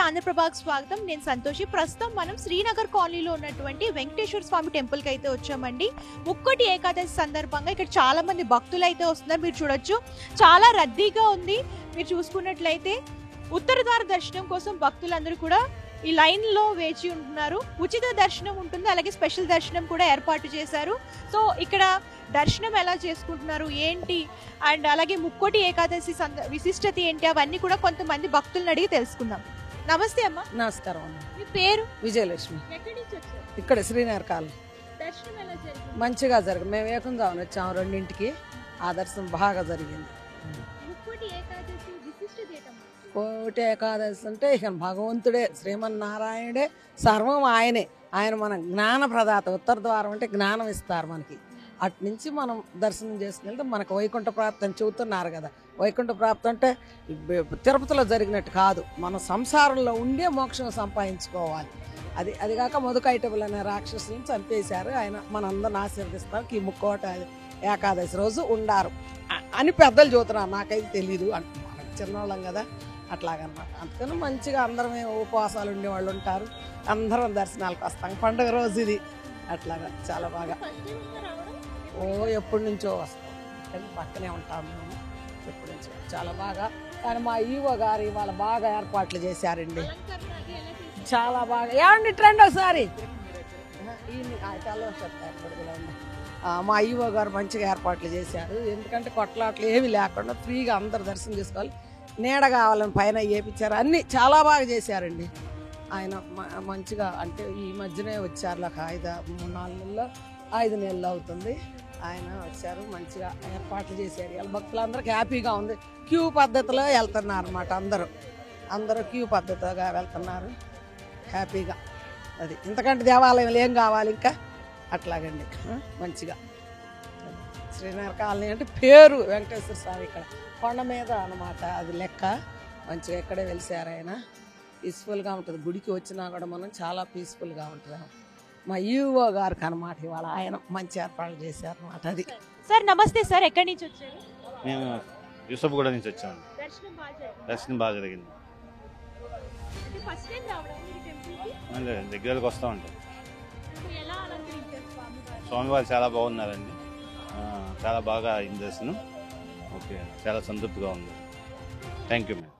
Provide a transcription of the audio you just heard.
ఆంధ్రప్రభకు స్వాగతం. నేను సంతోషి. ప్రస్తుతం మనం శ్రీనగర్ కాలనీలో ఉన్నటువంటి వెంకటేశ్వర స్వామి టెంపుల్ కి అయితే వచ్చామండి. ముక్కోటి ఏకాదశి సందర్భంగా ఇక్కడ చాలా మంది భక్తులు అయితే వస్తున్నారు. మీరు చూడొచ్చు, చాలా రద్దీగా ఉంది. మీరు చూసుకున్నట్లయితే ఉత్తర ద్వార దర్శనం కోసం భక్తులందరూ కూడా ఈ లైన్ లో వేచి ఉంటున్నారు. ఉచిత దర్శనం ఉంటుంది, అలాగే స్పెషల్ దర్శనం కూడా ఏర్పాటు చేశారు. సో ఇక్కడ దర్శనం ఎలా చేసుకుంటున్నారు ఏంటి, అండ్ అలాగే ముక్కోటి ఏకాదశి విశిష్టత ఏంటి, అవన్నీ కూడా కొంతమంది భక్తులను అడిగి తెలుసుకుందాం. నమస్తే అమ్మా. నమస్కారం అమ్మ. మీ పేరు? విజయలక్ష్మి. ఎక్కడి నుంచి వచ్చారు? ఇక్కడ శ్రీనగర్ కాలనీ. దర్శనం ఎలా జరిగింది? మంచిగా జరిగింది. మేము ఏకంజామున వచ్చాము 2ంటికి. ఆ దర్శనం బాగా జరిగింది. ముక్కోటి ఏకాదశి విశిష్టత ఏంటమ్మా? కోటి ఏకాదశి అంటే ఇక భగవంతుడే, శ్రీమన్నారాయణుడే, సర్వం ఆయనే. ఆయన మన జ్ఞాన ప్రదాత. ఉత్తర ద్వారం అంటే జ్ఞానం ఇస్తారు మనకి. అటు నుంచి మనం దర్శనం చేసుకెళ్తే మనకు వైకుంఠ ప్రాప్తి అని చెబుతున్నారు కదా. వైకుంఠ ప్రాప్తి అంటే తిరుపతిలో జరిగినట్టు కాదు, మన సంసారంలో ఉండే మోక్షం సంపాదించుకోవాలి. అది కాక మధుకైటబుల్ అనే రాక్షసులను చంపేశారు. ఆయన మనందరిని ఆశీర్వదిస్తారు. ఈ ముక్కోటి ఏకాదశి రోజు ఉండారు అని పెద్దలు చెబుతున్నారు. నాకైతే తెలీదు, మనకు చిన్నవాళ్ళం కదా, అట్లాగనమాట. అందుకని మంచిగా అందరమే ఉపవాసాలు ఉండేవాళ్ళు ఉంటారు. అందరం దర్శనాలకు వస్తాం. పండుగ రోజు ఇది. అట్లాగా చాలా బాగా. ఎప్పటి నుంచో వస్తాం. ఇక్కడ పక్కనే ఉంటాం మేము ఎప్పటి నుంచో. చాలా బాగా. కానీ మా ఈవో గారు ఇవాళ బాగా ఏర్పాట్లు చేశారండి. చాలా బాగా. ఏమండి ట్రెండ్ ఒకసారి మా ఈవో గారు మంచిగా ఏర్పాట్లు చేశారు. ఎందుకంటే కొట్లాట్లు ఏమి లేకుండా ఫ్రీగా అందరు దర్శనం చేసుకోవాలి. నీడ కావాలని పైన వేయించారు. అన్నీ చాలా బాగా చేశారండి. ఆయన మంచిగా, అంటే ఈ మధ్యనే వచ్చారు. 3-4 నెలల్లో 5 నెలలు అవుతుంది ఆయన వచ్చారు. మంచిగా ఏర్పాట్లు చేశారు. ఇలా భక్తులందరికీ హ్యాపీగా ఉంది. క్యూ పద్ధతిలో వెళ్తున్నారు అన్నమాట. అందరూ క్యూ పద్ధతిగా వెళ్తున్నారు హ్యాపీగా. అది ఇంతకంటే దేవాలయంలో ఏం కావాలి ఇంకా. అట్లాగండి మంచిగా. శ్రీనగర్ కాలనీ అంటే పేరు వెంకటేశ్వర స్వామి ఇక్కడ కొండ మీద అన్నమాట. అది లెక్క. మంచిగా ఇక్కడే వెలిసారు ఆయన. పీస్ఫుల్గా ఉంటుంది. గుడికి వచ్చినా కూడా మనం చాలా పీస్ఫుల్గా ఉంటుంది. మా ఈవో గారికి అన్నమాట ఇవాళ ఆయన మంచి ఏర్పాట్లు చేశారు అన్నమాట. అది. సార్ నమస్తే సార్, ఎక్కడి నుంచి వచ్చారు? మేము యూసఫ్గూడ నుంచి వచ్చాము. దర్శనం బాగా జరిగింది. దగ్గరకు వస్తూ ఉంటాం. స్వామివారు చాలా బాగున్నారండి. చాలా బాగా అయింది దర్శనం. ఓకే, చాలా సంతృప్తిగా ఉంది. Thank you ma'am.